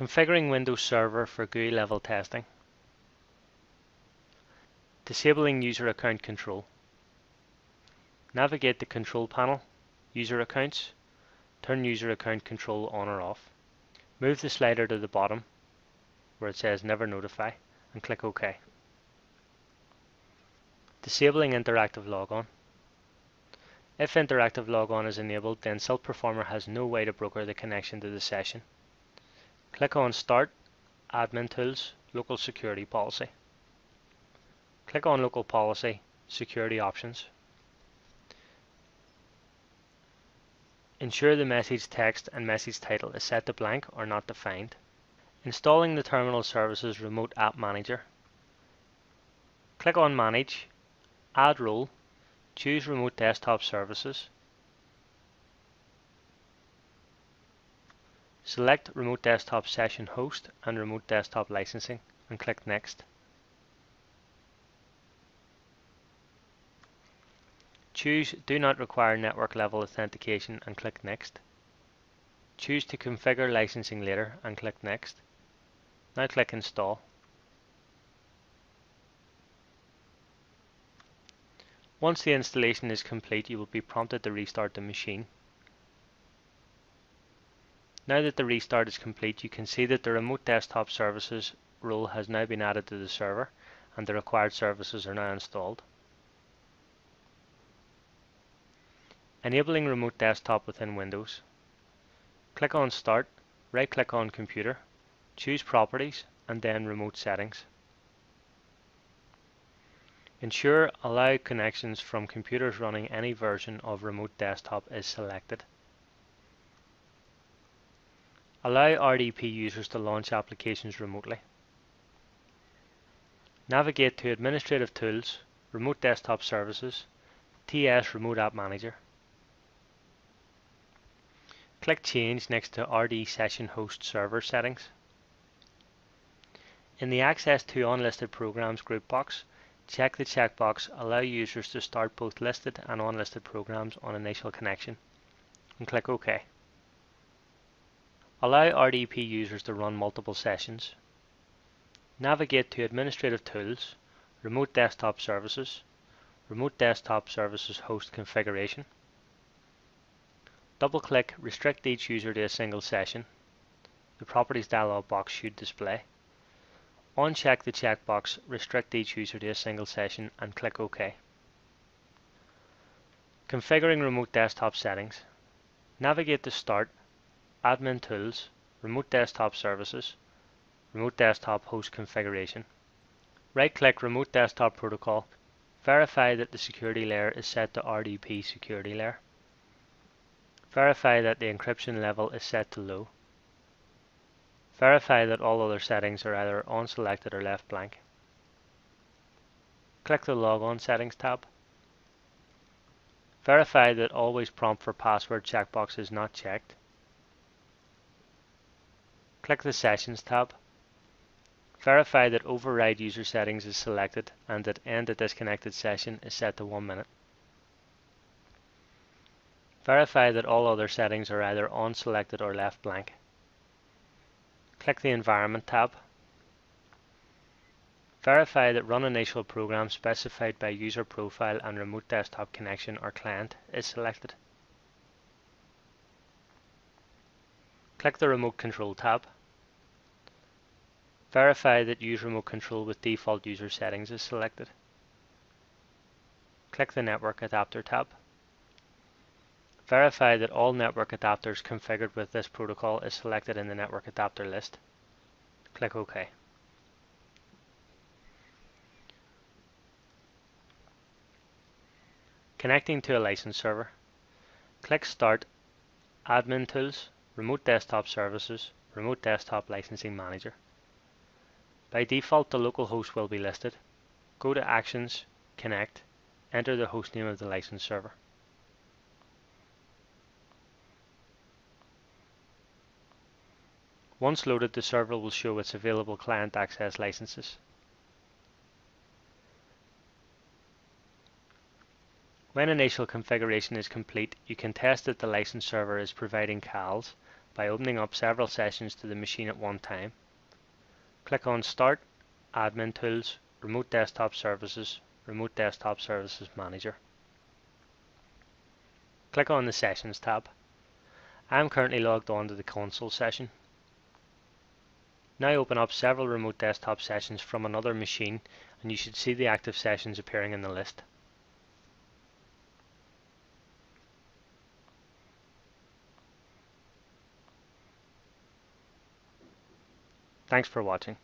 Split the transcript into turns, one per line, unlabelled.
Configuring Windows Server for GUI level testing. Disabling user account control. Navigate the control panel, user accounts, turn user account control on or off. Move the slider to the bottom where it says Never Notify and click OK. Disabling interactive logon. If interactive logon is enabled, then Silk Performer has no way to broker the connection to the session. Click on Start, Admin Tools, Local Security Policy. Click on Local Policy, Security Options. Ensure the message text and message title is set to blank or not defined. Installing the Terminal Services Remote App Manager. Click on Manage, Add Role, choose Remote Desktop Services. Select Remote Desktop Session Host and Remote Desktop Licensing and click Next. Choose Do Not Require Network Level Authentication and click Next. Choose to configure licensing later and click Next. Now click Install. Once the installation is complete, you will be prompted to restart the machine. Now that the restart is complete, you can see that the Remote Desktop Services role has now been added to the server and the required services are now installed. Enabling Remote Desktop within Windows. Click on Start, right-click on Computer, choose Properties and then Remote Settings. Ensure Allow connections from computers running any version of Remote Desktop is selected. Allow RDP users to launch applications remotely. Navigate to Administrative Tools, Remote Desktop Services, TS Remote App Manager. Click Change next to RD Session Host Server Settings. In the Access to Unlisted Programs group box, check the checkbox Allow users to start both listed and unlisted programs on initial connection and click OK. Allow RDP users to run multiple sessions. Navigate to Administrative Tools, Remote Desktop Services, Remote Desktop Services Host Configuration. Double-click Restrict each user to a single session. The Properties dialog box should display. Uncheck the checkbox Restrict each user to a single session and click OK. Configuring Remote Desktop Settings. Navigate to Start, Admin Tools, Remote Desktop Services, Remote Desktop Host Configuration. Right-click Remote Desktop Protocol. Verify that the security layer is set to RDP security layer. Verify that the encryption level is set to low. Verify that all other settings are either unselected or left blank. Click the Logon Settings tab. Verify that Always Prompt for Password checkbox is not checked. Click the Sessions tab. Verify that Override User Settings is selected and that End a Disconnected Session is set to 1 minute. Verify that all other settings are either unselected or left blank. Click the Environment tab. Verify that Run Initial Program specified by User Profile and Remote Desktop Connection or Client is selected. Click the Remote Control tab. Verify that Use Remote Control with Default User Settings is selected. Click the Network Adapter tab. Verify that all network adapters configured with this protocol is selected in the network adapter list. Click OK. Connecting to a license server. Click Start, Admin Tools, Remote Desktop Services, Remote Desktop Licensing Manager. By default, the local host will be listed. Go to Actions, Connect, enter the hostname of the license server. Once loaded, the server will show its available client access licenses. When initial configuration is complete, you can test that the license server is providing CALs by opening up several sessions to the machine at one time. Click on Start, Admin Tools, Remote Desktop Services, Remote Desktop Services Manager. Click on the Sessions tab. I am currently logged on to the console session. Now open up several remote desktop sessions from another machine and you should see the active sessions appearing in the list. Thanks for watching.